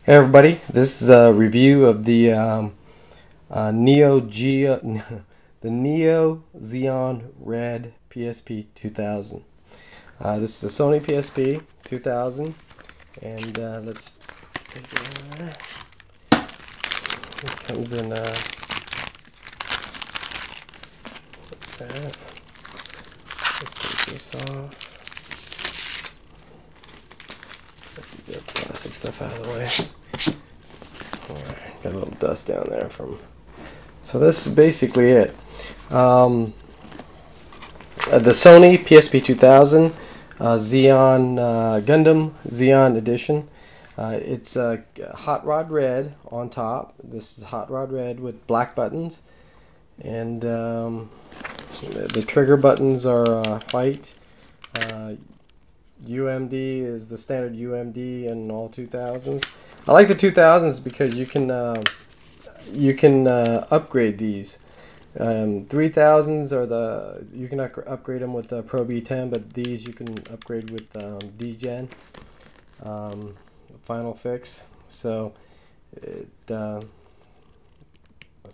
Hey everybody, this is a review of the the Neo Zeon Red PSP 2000. This is a Sony PSP 2000, and let's take it out. It comes in what's that? Let's take this off. Get the plastic stuff out of the way. Got a little dust down there from. So this is basically it. The Sony PSP 2000 Zeon Gundam Zeon Edition. It's hot rod red on top. This is hot rod red with black buttons, and the trigger buttons are white. UMD is the standard UMD in all 2000s. I like the 2000s because you can upgrade these. 3000s are you can upgrade them with Pro B10, but these you can upgrade with D-Gen, Final Fix. So let's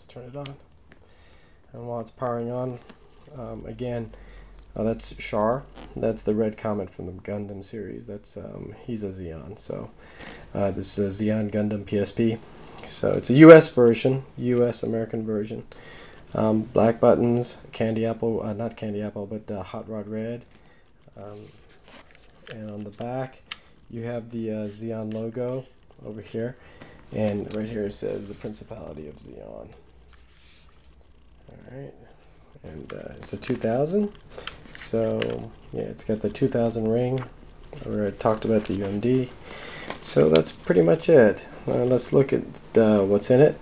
turn it on, and while it's powering on, again. That's Char. That's the red comet from the Gundam series. That's he's a Zeon. So this is a Zeon Gundam PSP. So it's a US version, US American version. Black buttons, candy apple, not candy apple, but hot rod red. And on the back, you have the Zeon logo over here, and right here it says the Principality of Zeon. All right, and it's a 2000. So yeah, it's got the 2000 ring. I talked about the UMD. So that's pretty much it. Let's look at what's in it.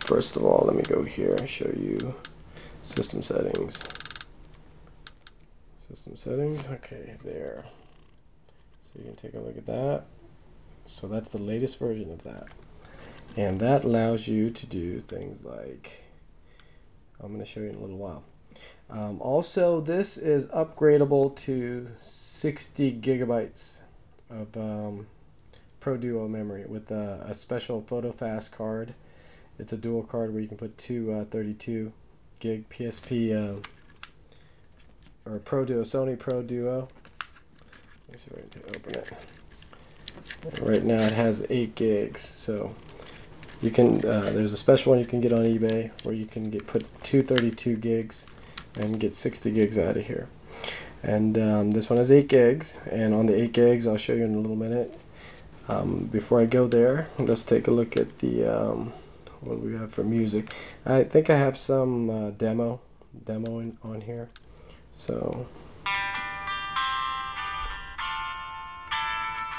First of all, let me go here and show you system settings. System settings, okay, there. So you can take a look at that. So that's the latest version of that. And that allows you to do things like, I'm going to show you in a little while. Also, this is upgradable to 60 gigabytes of Pro Duo memory with a special PhotoFast card. It's a dual card where you can put two 32 gig PSP or Pro Duo, Sony Pro Duo. Let me see if I can open it. Right now it has 8 gigs, so you can. There's a special one you can get on eBay where you can put 232 gigs and get 60 gigs out of here. And this one has 8 gigs, and on the 8 gigs, I'll show you in a little minute. Before I go there, let's take a look at the what we have for music. I think I have some demo on here. So.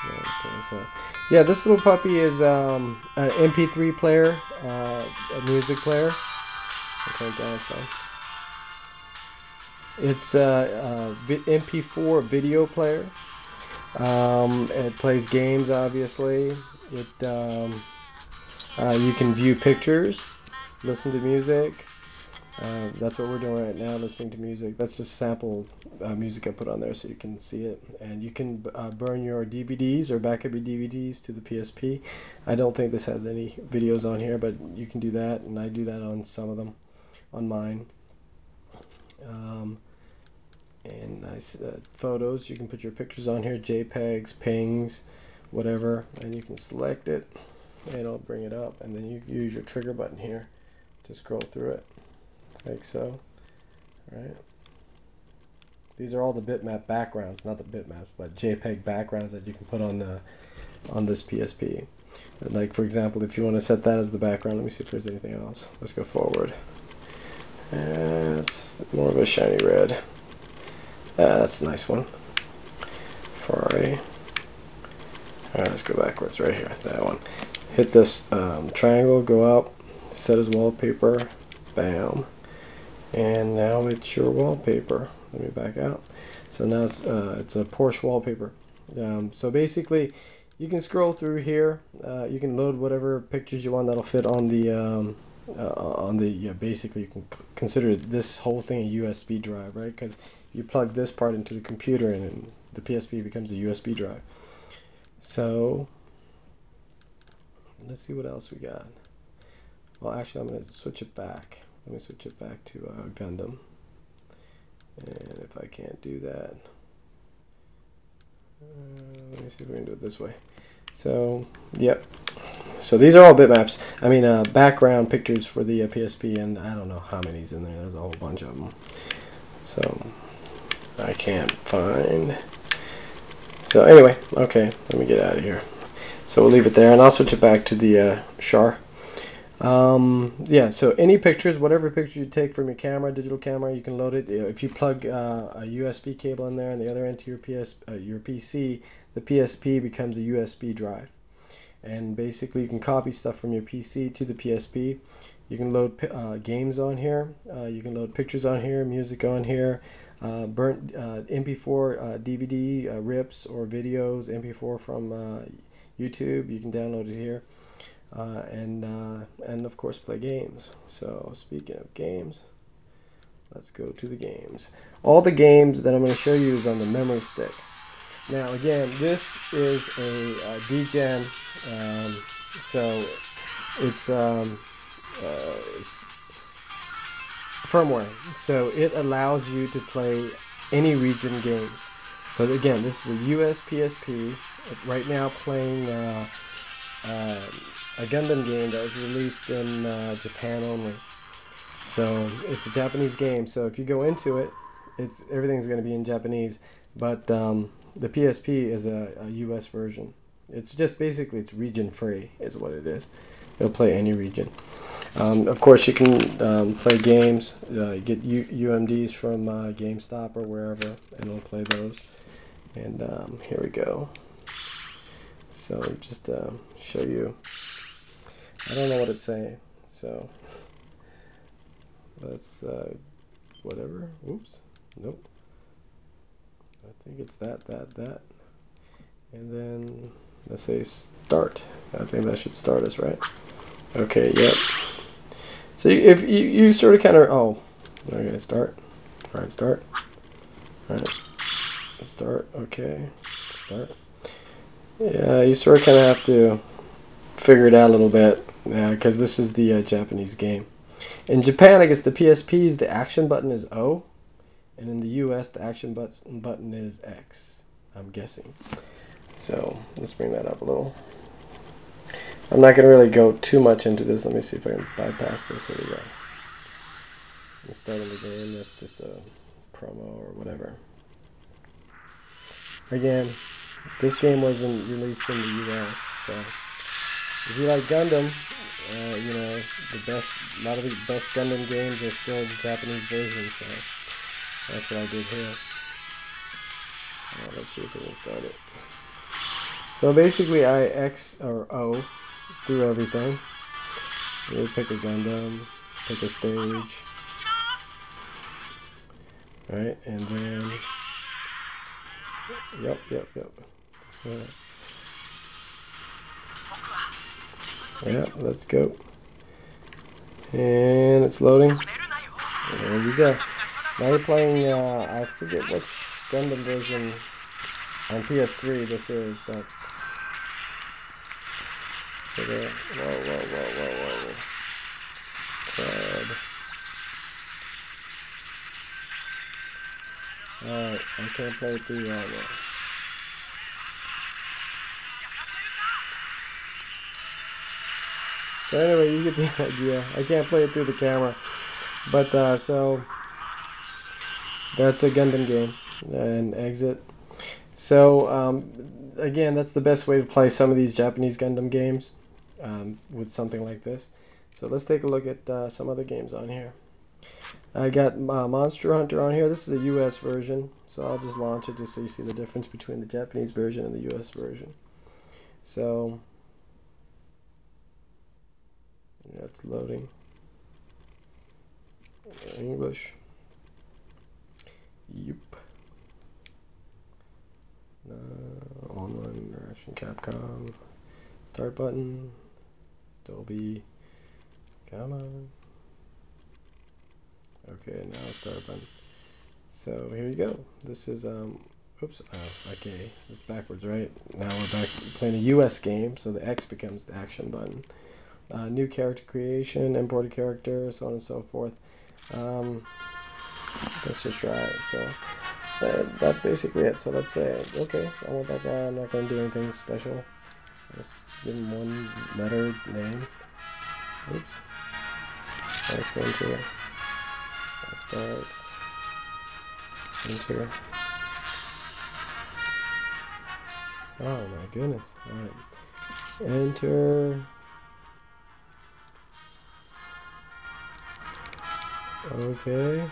Okay, so yeah, this little puppy is an MP3 player, a music player. Okay, guys, it's a MP4 video player. It plays games, obviously. You can view pictures, listen to music. That's what we're doing right now, listening to music. That's just sample music I put on there so you can see it. And you can burn your DVDs or backup your DVDs to the PSP. I don't think this has any videos on here, but you can do that, and I do that on some of them, on mine. And nice photos. You can put your pictures on here, JPEGs, PNGs, whatever, and you can select it, and it'll bring it up. And then you use your trigger button here to scroll through it. Like so. Right. These are all the bitmap backgrounds, not the bitmaps, but JPEG backgrounds that you can put on this PSP. And like, for example, if you want to set that as the background, let me see if there's anything else. Let's go forward. It's more of a shiny red. That's a nice one. Alright, let's go backwards right here. That one. Hit this triangle, go up, set as wallpaper. Bam. And now it's your wallpaper. Let me back out. So now it's a Porsche wallpaper. So basically, you can scroll through here. You can load whatever pictures you want that'll fit on the basically you can consider this whole thing a USB drive, right? Because you plug this part into the computer and the PSP becomes a USB drive. So let's see what else we got. Well, actually, I'm going to switch it back. Let me switch it back to Gundam. And if I can't do that, let me see if we can do it this way. So, yep. So these are all bitmaps. I mean, background pictures for the PSP, and I don't know how many's in there. There's a whole bunch of them. So I can't find. So anyway, okay, let me get out of here. So we'll leave it there, and I'll switch it back to the SHAR. Yeah, so any pictures, whatever picture you take from your camera, digital camera, you can load it. If you plug a USB cable in there and the other end to your PC, the PSP becomes a USB drive. And basically you can copy stuff from your PC to the PSP. You can load games on here. You can load pictures on here, music on here, burnt MP4 DVD rips or videos, MP4 from YouTube. You can download it here. And of course play games. So speaking of games, let's go to the games. All the games that I'm going to show you is on the memory stick. Now again, this is a degen, so it's firmware, so it allows you to play any region games. So again, this is a US PSP right now playing a Gundam game that was released in Japan only. So it's a Japanese game. So if you go into it, everything's going to be in Japanese. But the PSP is a US version. It's just basically it's region free is what it is. It'll play any region. Of course, you can play games. Get UMDs from GameStop or wherever, and it'll play those. And here we go. So just show you. I don't know what it's saying, so let's whatever. Oops, nope. I think it's that, and then let's say start. I think that should start us, right? Okay, yep. So if you sort of kind of okay, start. All right, start. All right, start. Okay, start. Yeah, you sort of kind of have to figure it out a little bit, because this is the Japanese game. In Japan, I guess the PSP's the action button is O, and in the US, the action button is X, I'm guessing. So let's bring that up a little. I'm not going to really go too much into this. Let me see if I can bypass this. Here we go. I'm starting the game. That's just a promo or whatever. Again, this game wasn't released in the US, so if you like Gundam, you know, a lot of the best Gundam games are still the Japanese version, so that's what I did here. Let's see if we can start it. So basically I X or O through everything. You pick a Gundam, pick a stage. Right, and then yep. Yeah, let's go. And it's loading. There you go. Now you're playing, I forget which Gundam version on PS3 this is, but so there. Whoa. Crud. Alright, I can't play it through right now. So anyway, you get the idea. I can't play it through the camera. But, so, that's a Gundam game. And exit. So, again, that's the best way to play some of these Japanese Gundam games. With something like this. So let's take a look at some other games on here. I got Monster Hunter on here. This is a US version. So I'll just launch it just so you see the difference between the Japanese version and the US version. So yeah, it's loading. English. Yep. Online interaction, Capcom. Start button. Dolby. Come on. Okay, now start button. So here you go. This is Oops. Okay, it's backwards, right? Now we're back playing a US game, so the X becomes the action button. New character creation, imported character, so on and so forth. Let's just try it. So that's basically it. So let's say, okay, I want that guy. I'm not going to do anything special. Let's give him one letter name. Oops. X enter. Start. Enter. Oh my goodness. Alright. Enter. Okay.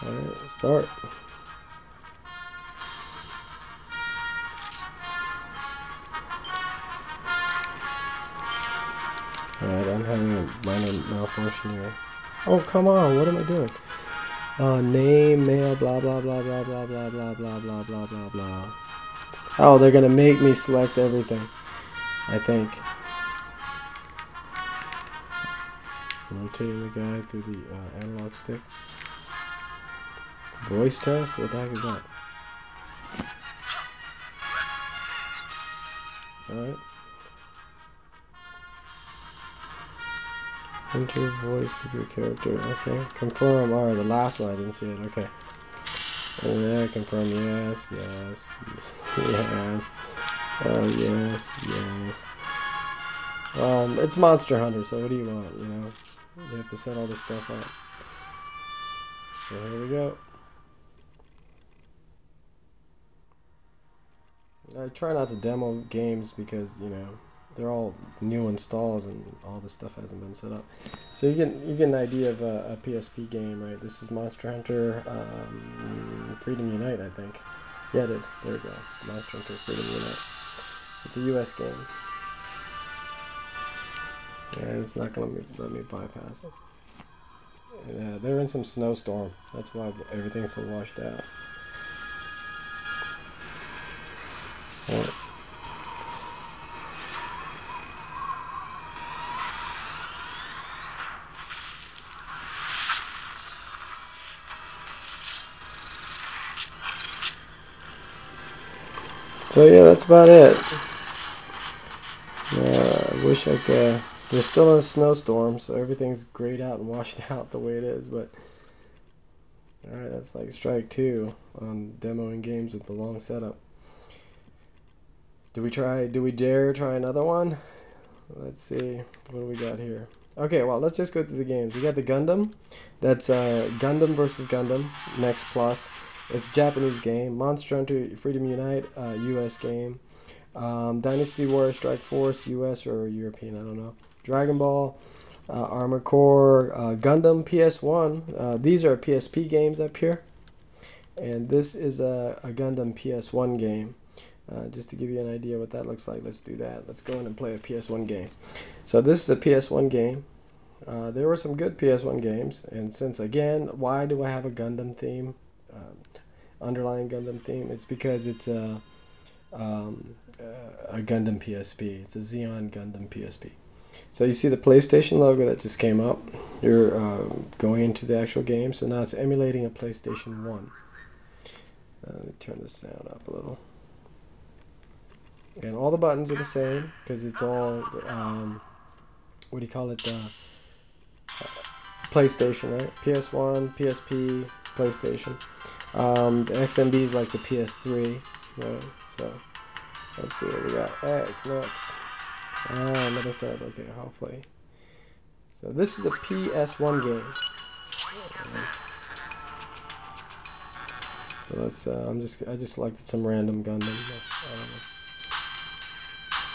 Alright, start. Alright, I'm having a minor malfunction here. Oh, come on, what am I doing? Name, mail, blah, blah, blah, blah, blah, blah, blah, blah, blah, blah, blah, blah. Oh, they're gonna make me select everything, I think. Rotating the guy through the analog stick. Voice test? What the heck is that? Alright. Enter voice of your character. Okay. Confirm. Alright, the last one I didn't see it. Okay. Yeah, confirm. Yes, yes, yes. Oh, yes, yes. It's Monster Hunter, so what do you want, you know? You have to set all this stuff up. So here we go. I try not to demo games because, you know, they're all new installs and all this stuff hasn't been set up. So you get an idea of a PSP game, right? This is Monster Hunter Freedom Unite, I think. Yeah, it is. There we go. Monster Hunter Freedom Unite. It's a US game. And it's not going to let me bypass it. And, they're in some snowstorm. That's why everything's so washed out. Right. So yeah, that's about it. I wish I could. We're still in a snowstorm, so everything's grayed out and washed out the way it is. But alright, that's like strike 2 on demoing games with the long setup. Do we dare try another one? Let's see. What do we got here? Okay, well, let's just go through the games. We got the Gundam. That's Gundam versus Gundam, Next Plus. It's a Japanese game. Monster Hunter Freedom Unite, US game. Dynasty Warrior Strike Force, US or European, I don't know. Dragon Ball, Armored Core, Gundam PS1. These are PSP games up here. And this is a Gundam PS1 game. Just to give you an idea what that looks like, let's do that. Let's go in and play a PS1 game. So this is a PS1 game. There were some good PS1 games, and since, again, why do I have a Gundam theme, underlying Gundam theme? It's because it's a Gundam PSP. It's a Zeon Gundam PSP. So you see the PlayStation logo that just came up. You're going into the actual game, so now it's emulating a PlayStation 1. Let me turn the sound up a little. And all the buttons are the same because it's all, what do you call it, PlayStation, right? PS1, PSP, PlayStation. The XMB is like the PS3, right? So, let's see what we got. X next. Another start. Okay, hopefully. So this is a PS1 game. So let's, I just selected some random Gundam.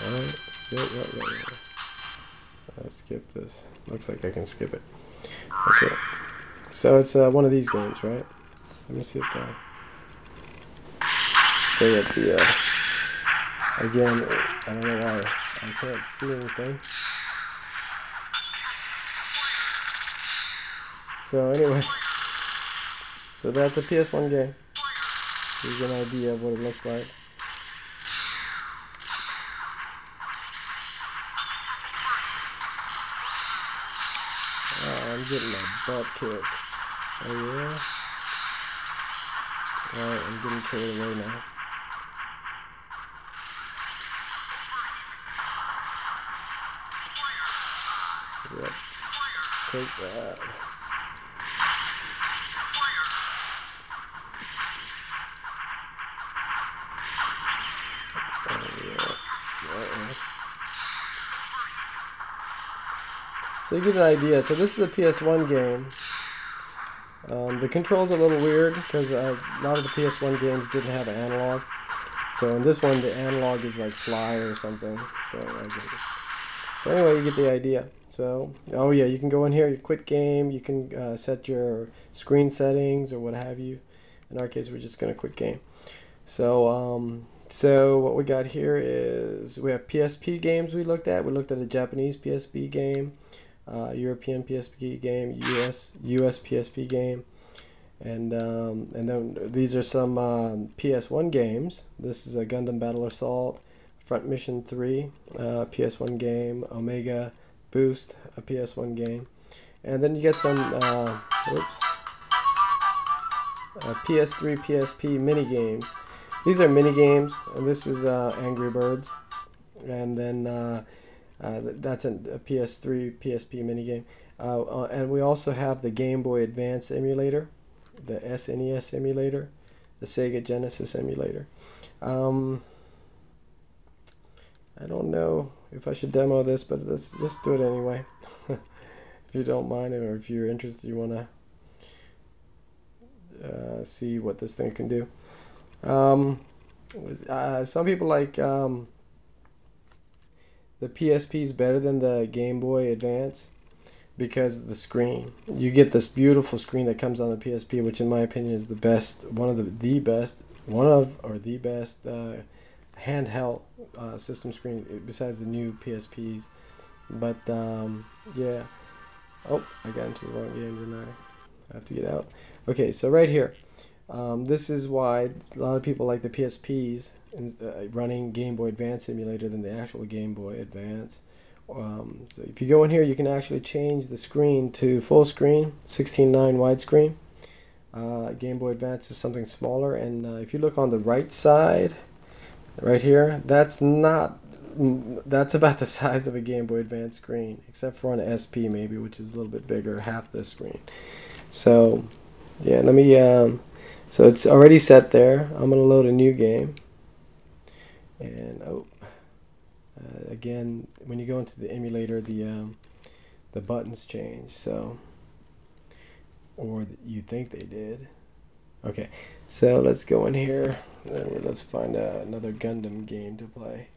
Alright, yeah. Let's skip this. Looks like I can skip it. Okay, so it's one of these games, right? Let me see if I get the, again, I don't know why I can't see anything. So anyway, so that's a PS1 game. So you get an idea of what it looks like. I'm getting my butt kicked. Oh yeah? Alright, I'm getting carried away now. Yep. Take that. So you get an idea. So this is a PS1 game. The controls are a little weird because a lot of the PS1 games didn't have an analog. So in this one, the analog is like fly or something. So anyway, you get the idea. So, oh yeah, you can go in here, you quit game, you can set your screen settings or what have you. In our case, we're just going to quit game. So, so what we got here is we have PSP games we looked at. We looked at a Japanese PSP game, European PSP game, US PSP game. And then these are some PS1 games. This is a Gundam Battle Assault, Front Mission 3, PS1 game, Omega Boost, a PS1 game. And then you get some PS3, PSP mini games. These are mini games, and this is Angry Birds. And then that's a PS3, PSP mini game. And we also have the Game Boy Advance emulator, the SNES emulator, the Sega Genesis emulator. I don't know if I should demo this, but let's do it anyway. If you don't mind, or if you're interested, you want to see what this thing can do. Some people like the PSP is better than the Game Boy Advance because of the screen. You get this beautiful screen that comes on the PSP, which in my opinion is the best, one of the best handheld system screen besides the new PSPs. But yeah. Oh, I got into the wrong game, didn't I? I have to get out. Okay, so right here. This is why a lot of people like the PSPs running Game Boy Advance emulator than the actual Game Boy Advance. So if you go in here, you can actually change the screen to full screen, 16:9 widescreen. Game Boy Advance is something smaller, and if you look on the right side, right here, that's about the size of a Game Boy Advance screen, except for an SP maybe, which is a little bit bigger, half the screen. So yeah, let me so it's already set there. I'm gonna load a new game, and again, when you go into the emulator, the buttons change. So, or you think they did. Okay, so let's go in here. Let's find another Gundam game to play.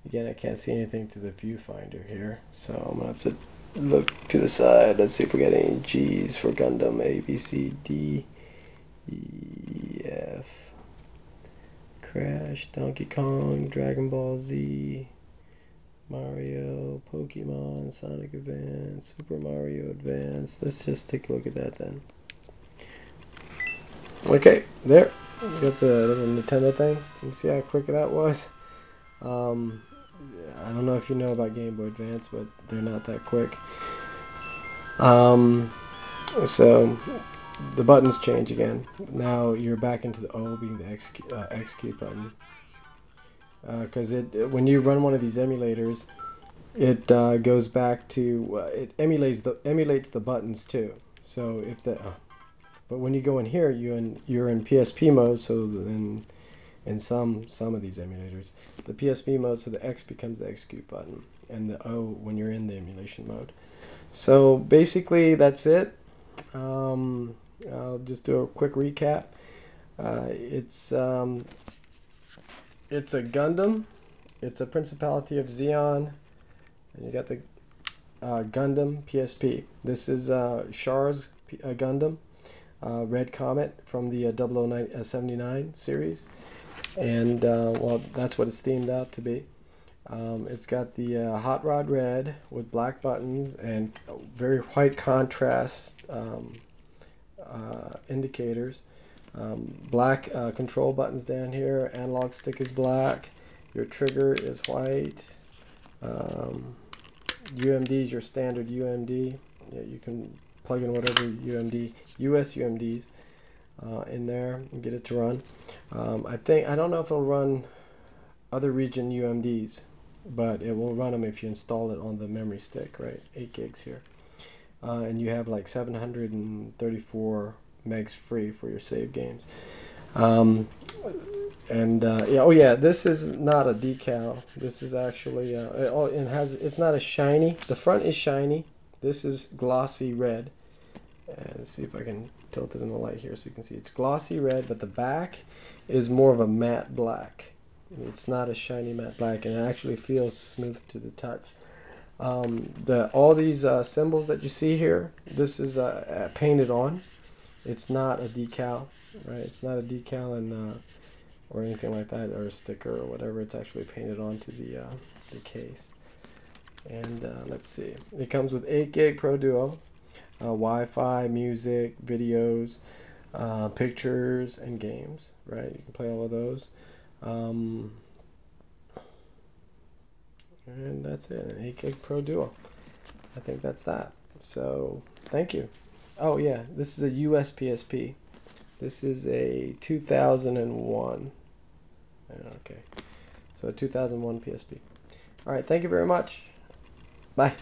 Again, I can't see anything to the viewfinder here, so I'm gonna have to look to the side. Let's see if we got any G's for Gundam. A, B, C, D, E, F. Crash, Donkey Kong, Dragon Ball Z, Mario, Pokemon, Sonic Advance, Super Mario Advance. Let's just take a look at that then. Okay, there. You got the little Nintendo thing. You see how quick that was? I don't know if you know about Game Boy Advance, but they're not that quick. So the buttons change again. Now you're back into the O being the execute button. Because when you run one of these emulators, it goes back to it emulates the buttons too. So if but when you go in here, you're in PSP mode. So in some of these emulators, the PSP mode, so the X becomes the execute button, and the O when you're in the emulation mode. So basically, that's it. I'll just do a quick recap. It's a Gundam. It's a Principality of Zeon, and you got the Gundam PSP. This is Char's Gundam, Red Comet from the 0079 series, and well, that's what it's themed out to be. It's got the hot rod red with black buttons and very white contrast indicators. Black control buttons down here. Analog stick is black. Your trigger is white. UMD is your standard UMD. Yeah, you can plug in whatever UMD, US UMDs. in there and get it to run. I don't know if it'll run other region UMDs, but it will run them if you install it on the memory stick, right? 8 gigs here. And you have like 734 megs free for your save games. Yeah, oh yeah, this is not a decal. This is actually it's not a shiny. The front is shiny. This is glossy red. And let's see if I can tilt it in the light here so you can see. It's glossy red, but the back is more of a matte black. It's not a shiny matte black, and it actually feels smooth to the touch. All these symbols that you see here, this is painted on. It's not a decal, right? It's not a decal and or anything like that, or a sticker or whatever. It's actually painted onto the case. And let's see. It comes with 8 gig Pro Duo, Wi-Fi, music, videos, pictures, and games. Right? You can play all of those. And that's it. An 8 gig Pro Duo. I think that's that. So thank you. Oh yeah, this is a US PSP. This is a 2001. Okay, so a 2001 PSP. All right, thank you very much. Bye.